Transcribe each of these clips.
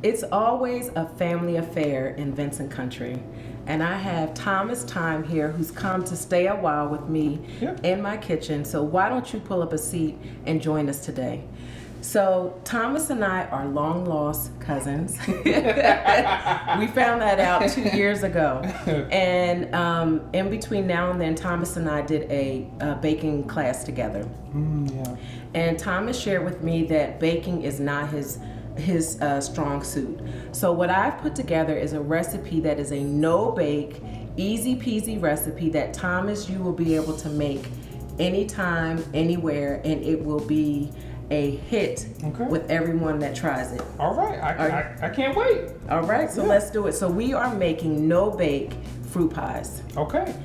It's always a family affair in Vincent Country. And I have Thomas Time here who's come to stay a while with me in my kitchen. So why don't you pull up a seat and join us today? So Thomas and I are long lost cousins. We found that out 2 years ago. And in between now and then, Thomas and I did a baking class together. And Thomas shared with me that baking is not his strong suit. So what I've put together is a recipe that is a no-bake, easy peasy recipe that Thomas, you will be able to make anytime, anywhere, and it will be a hit with everyone that tries it. All right, I can't wait. All right, so let's do it. So we are making no-bake fruit pies. Okay.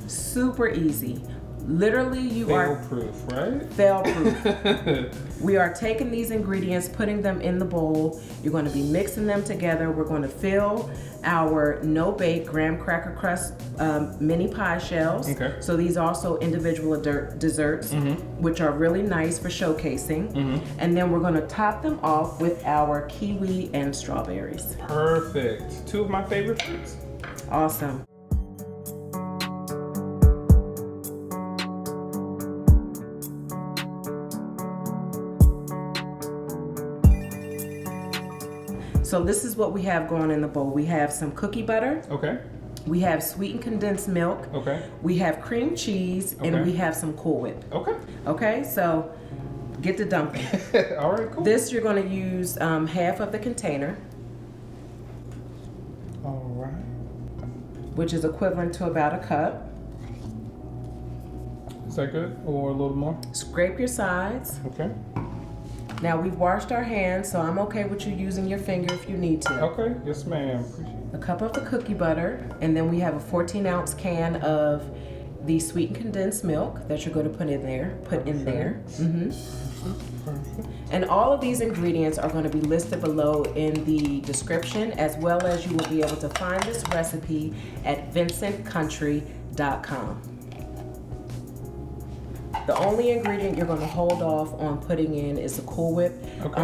Super easy. Literally, you are fail-proof, right? Fail-proof. We are taking these ingredients, putting them in the bowl. You're going to be mixing them together. We're going to fill our no-bake graham cracker crust mini pie shells. Okay. So these are also individual desserts, which are really nice for showcasing. And then we're going to top them off with our kiwi and strawberries. Perfect. 2 of my favorite fruits. Awesome. So this is what we have going in the bowl. We have some cookie butter. Okay. We have sweetened condensed milk. Okay. We have cream cheese, and we have some Cool Whip. Okay. Okay, so get the dumping. All right, cool. This you're going to use half of the container. All right. Which is equivalent to about a cup. Is that good? Or a little more? Scrape your sides. Okay. Now we've washed our hands, so I'm okay with you using your finger if you need to. Okay, yes ma'am. A cup of the cookie butter, and then we have a 14-ounce can of the sweetened condensed milk that you're going to put in there. And all of these ingredients are going to be listed below in the description, as well as you will be able to find this recipe at vincentcountry.com. The only ingredient you're going to hold off on putting in is the Cool Whip,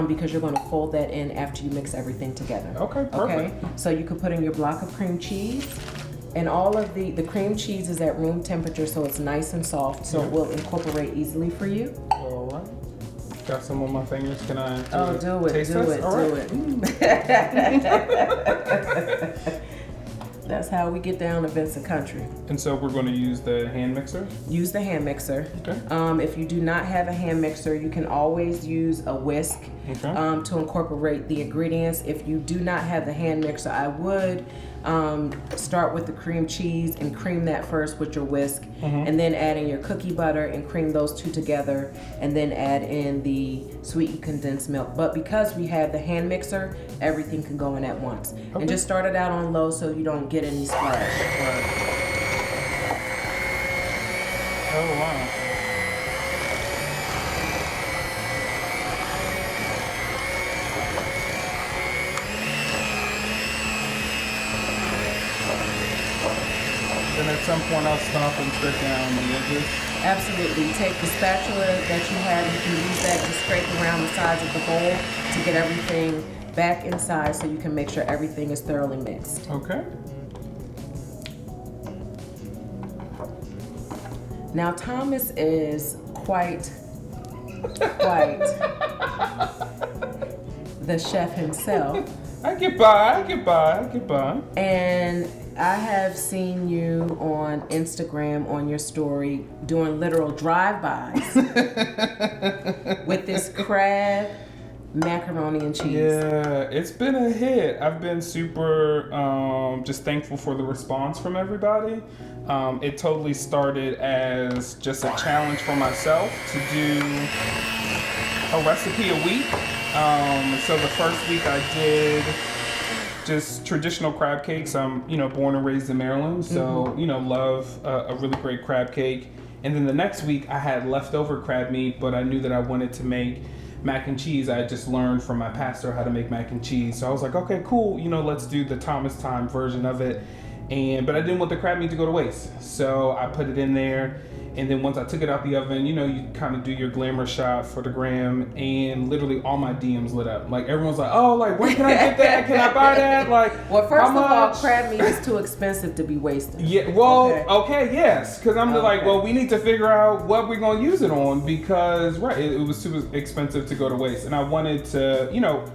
because you're going to fold that in after you mix everything together. Okay, perfect. Okay, so you can put in your block of cream cheese, and all of the cream cheese is at room temperature, so it's nice and soft, so it will incorporate easily for you. All right. Got some on my fingers. Can I do it. That's how we get down to Vincent Country. And so we're going to use the hand mixer? Use the hand mixer. Okay. If you do not have a hand mixer, you can always use a whisk to incorporate the ingredients. If you do not have the hand mixer, I would start with the cream cheese and cream that first with your whisk, and then add in your cookie butter and cream those two together, and then add in the sweetened condensed milk. But because we have the hand mixer, everything can go in at once. And just start it out on low so you don't get any splash. Oh, wow. Then at some point I'll stop and straight down the edges. Absolutely. Take the spatula that you have, you can use that to scrape around the sides of the bowl to get everything back inside so you can make sure everything is thoroughly mixed. Okay. Now Thomas is quite the chef himself. I get by. And I have seen you on Instagram on your story doing literal drive-bys with this crab macaroni and cheese. Yeah, it's been a hit. I've been super just thankful for the response from everybody. It totally started as just a challenge for myself to do a recipe a week. So the first week I did just traditional crab cakes. I'm, born and raised in Maryland, so, love a really great crab cake. And then the next week I had leftover crab meat, but I knew that I wanted to make mac and cheese. I had just learned from my pastor how to make mac and cheese. So I was like, okay, cool. Let's do the Thomas Time version of it. but I didn't want the crab meat to go to waste. So I put it in there. And then once I took it out the oven, you know, you kind of do your glamour shot for the gram, and literally all my DMs lit up. Like, everyone's like, oh, like, where can I get that? Can I buy that? Like, well, first of all, crab meat is too expensive to be wasted. Yeah, well, okay yes. Because I'm like, well, we need to figure out what we're going to use it on because, right, it was too expensive to go to waste. And I wanted to, you know,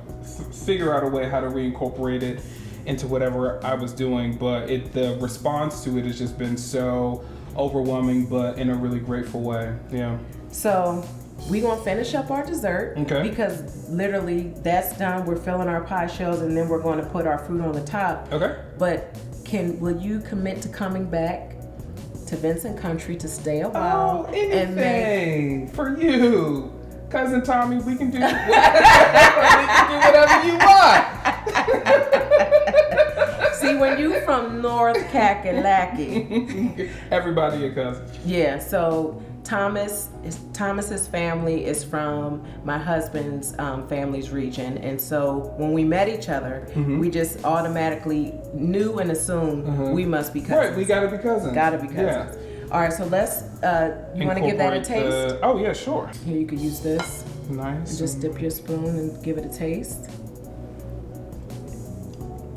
figure out a way how to reincorporate it into whatever I was doing. But the response to it has just been so overwhelming, but in a really grateful way. Yeah. So we're going to finish up our dessert. Okay. Because literally that's done. We're filling our pie shells and then we're going to put our fruit on the top. Okay. But will you commit to coming back to Vincent Country to stay a while? Oh, anything for you. Cousin Tommy, we can do whatever, you want. See, when you from North Kakalaki. Everybody your cousin. Yeah, so Thomas's family is from my husband's family's region, and so when we met each other, we just automatically knew and assumed we must be cousins. Right, we gotta be cousins. Gotta be cousins. Yeah. All right, so let's. You want to give that a taste? Oh yeah, sure. Here, you could use this. Nice. And just dip your spoon and give it a taste.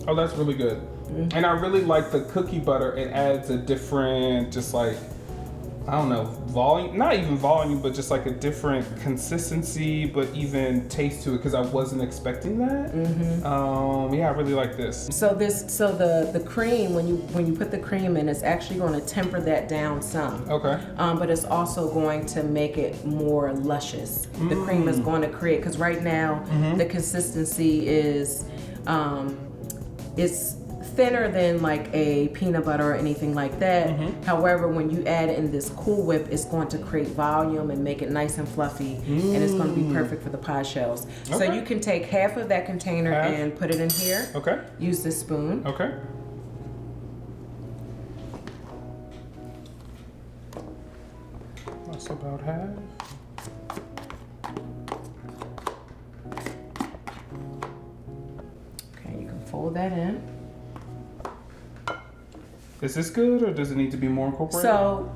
Oh, that's really good. And I really like the cookie butter. It adds a different, just like, I don't know, volume, not even volume, but just like a different consistency, but even taste to it, because I wasn't expecting that. Yeah, I really like this. So the cream, when you put the cream in, it's actually going to temper that down some. Okay. But it's also going to make it more luscious. The cream is going to create, because right now the consistency is, it's thinner than like a peanut butter or anything like that. However, when you add in this Cool Whip, it's going to create volume and make it nice and fluffy, and it's going to be perfect for the pie shells. So you can take half of that container and put it in here. Okay. Use this spoon. Okay. That's about half. Okay, you can fold that in. Is this good, or does it need to be more incorporated? So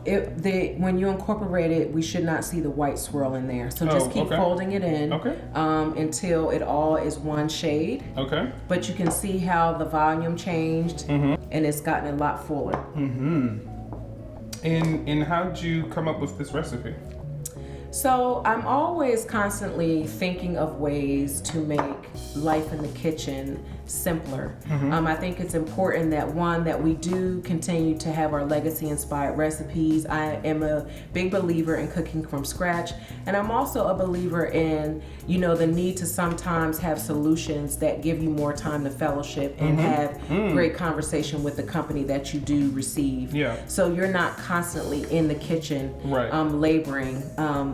when you incorporate it, we should not see the white swirl in there. So just keep folding it in until it all is one shade. Okay. But you can see how the volume changed, and it's gotten a lot fuller. And how'd you come up with this recipe? So I'm always constantly thinking of ways to make life in the kitchen simpler. I think it's important that we do continue to have our legacy inspired recipes. I am a big believer in cooking from scratch, and I'm also a believer in, you know, the need to sometimes have solutions that give you more time to fellowship and have great conversation with the company that you do receive. Yeah. So you're not constantly in the kitchen laboring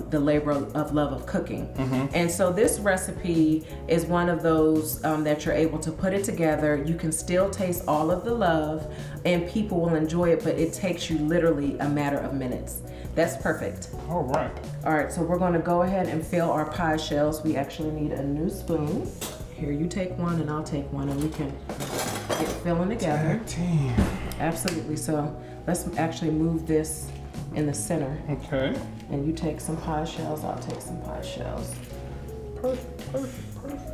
the labor of love of cooking. And so this recipe is one of those that you're able to put it together. You can still taste all of the love and people will enjoy it, but it takes you literally a matter of minutes. That's perfect. All right. All right, so we're gonna go ahead and fill our pie shells. We actually need a new spoon. Here, you take one and I'll take one, and we can get filling together. Tag team. Absolutely. So let's actually move this in the center. Okay. And you take some pie shells, I'll take some pie shells. Perfect, perfect, perfect.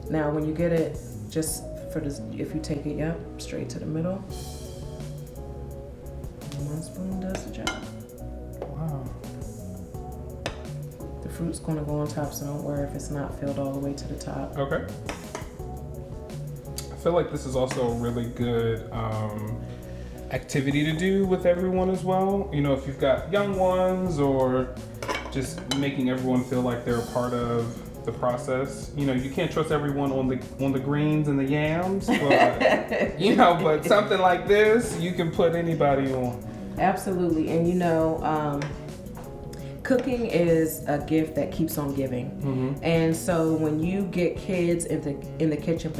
Now, when you get it, just for this, if you take it, straight to the middle. One spoon does the job. Wow. The fruit's gonna go on top, so don't worry if it's not filled all the way to the top. Okay. I feel like this is also a really good activity to do with everyone as well. You know, if you've got young ones, or just making everyone feel like they're a part of the process. You know, you can't trust everyone on the greens and the yams, but you know, but something like this, you can put anybody on. Absolutely. And you know, cooking is a gift that keeps on giving. And so when you get kids in the kitchen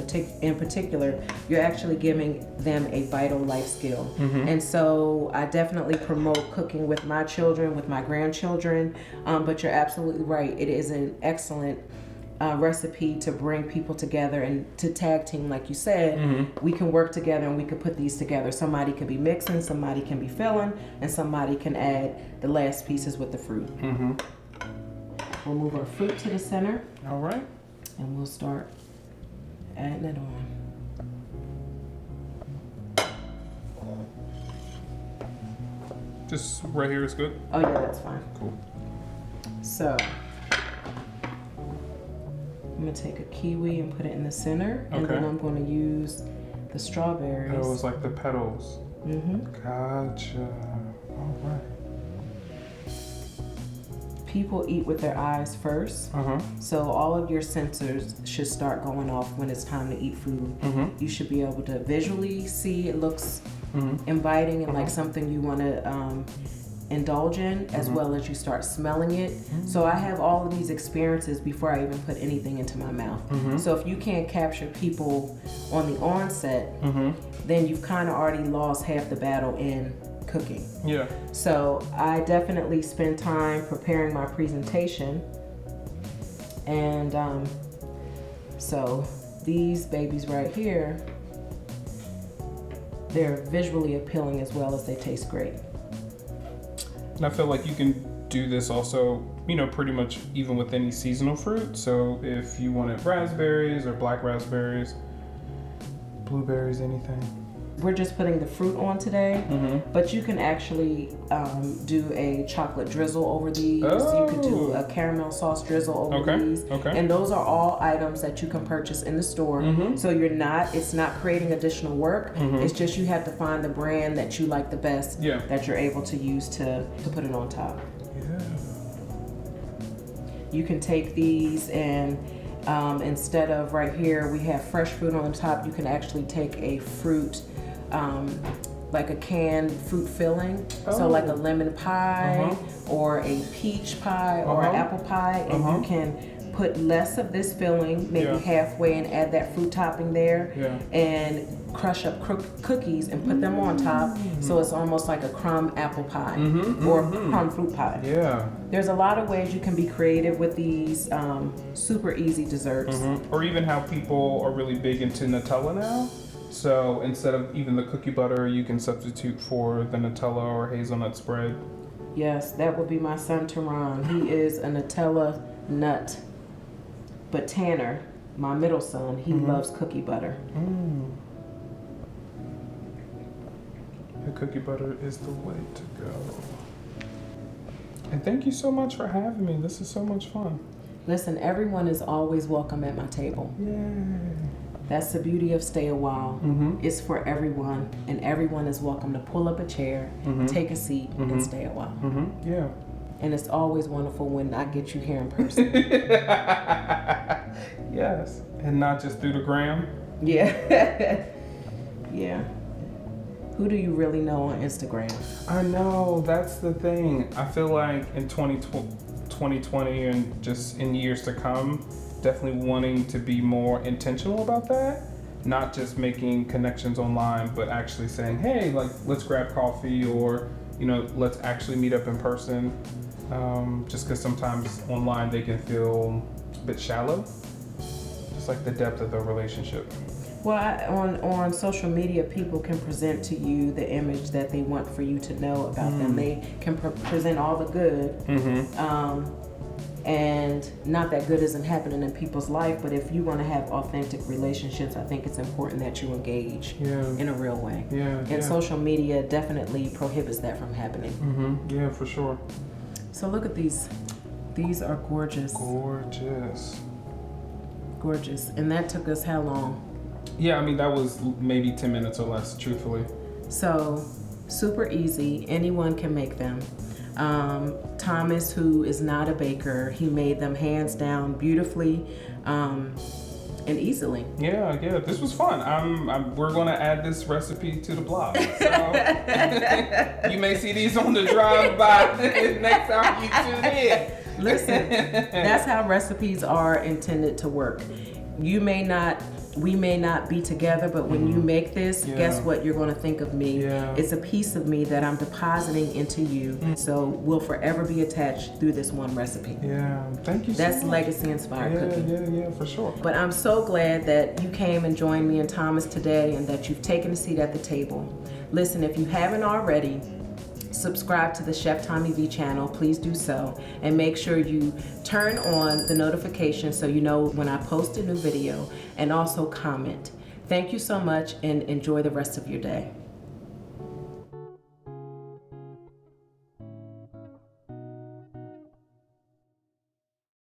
in particular, you're actually giving them a vital life skill. And so I definitely promote cooking with my children, with my grandchildren, but you're absolutely right. It is an excellent recipe to bring people together and to tag team, like you said. We can work together and we could put these together. Somebody could be mixing, somebody can be filling, and somebody can add the last pieces with the fruit. We'll move our fruit to the center. All right. And we'll start adding it on. Just right here is good? Oh yeah, that's fine. Cool. So, I'm gonna take a kiwi and put it in the center, and then I'm gonna use the strawberries. Oh, it's like the petals. Gotcha. All right. People eat with their eyes first, so all of your sensors should start going off when it's time to eat food. You should be able to visually see it looks inviting and like something you want to indulge in, as well as you start smelling it. So I have all of these experiences before I even put anything into my mouth. So if you can't capture people on the onset, then you've kind of already lost half the battle in cooking. Yeah. So I definitely spend time preparing my presentation, and so these babies right here, they're visually appealing as well as they taste great. And I feel like you can do this also, you know, pretty much even with any seasonal fruit. So if you wanted raspberries or black raspberries, blueberries, anything. We're just putting the fruit on today, but you can actually do a chocolate drizzle over these. You could do a caramel sauce drizzle over these. And those are all items that you can purchase in the store. So it's not creating additional work. It's just you have to find the brand that you like the best, that you're able to use to put it on top. You can take these and instead of right here, we have fresh fruit on the top, you can actually take a fruit, like a canned fruit filling. So like a lemon pie or a peach pie or an apple pie, and you can put less of this filling, maybe halfway, and add that fruit topping there, and crush up cookies and put them on top, so it's almost like a crumb apple pie or crumb fruit pie. There's a lot of ways you can be creative with these super easy desserts. Or even how people are really big into Nutella now. So instead of even the cookie butter, you can substitute for the Nutella or hazelnut spread. Yes, that would be my son Teron. He is a Nutella nut. But Tanner, my middle son, he loves cookie butter. The cookie butter is the way to go. And thank you so much for having me. This is so much fun. Listen, everyone is always welcome at my table. Yay. That's the beauty of Stay a While. It's for everyone, and everyone is welcome to pull up a chair, take a seat, and stay a while. Yeah. And it's always wonderful when I get you here in person. Yes. And not just through the gram. Yeah. Yeah. Who do you really know on Instagram? I know, that's the thing. I feel like in 2020 and just in years to come, definitely wanting to be more intentional about that. Not just making connections online, but actually saying, hey, like, let's grab coffee, or, you know, let's actually meet up in person. Just because sometimes online they can feel a bit shallow. Just like the depth of the relationship. Well, on social media, people can present to you the image that they want for you to know about them. They can present all the good, and not that good isn't happening in people's life, but if you want to have authentic relationships, I think it's important that you engage in a real way. And social media definitely prohibits that from happening. Yeah, for sure. So look at these. These are gorgeous. Gorgeous. Gorgeous. And that took us how long? Yeah, I mean, that was maybe 10 minutes or less, truthfully. So, super easy. Anyone can make them. Thomas, who is not a baker, he made them hands down beautifully and easily. Yeah, this was fun. We're going to add this recipe to the blog. So you may see these on the drive-by next time you tune in. Listen, that's how recipes are intended to work. You may not we may not be together, but when you make this, guess what you're going to think of me? It's a piece of me that I'm depositing into you. So we'll forever be attached through this one recipe. Yeah, thank you so That's much. legacy inspired cooking. Yeah, for sure. But I'm so glad that you came and joined me and Thomas today, and that you've taken a seat at the table. Listen, if you haven't already, subscribe to the Chef Tommi V channel, please do so, and make sure you turn on the notifications so you know when I post a new video, and also comment. Thank you so much, and enjoy the rest of your day.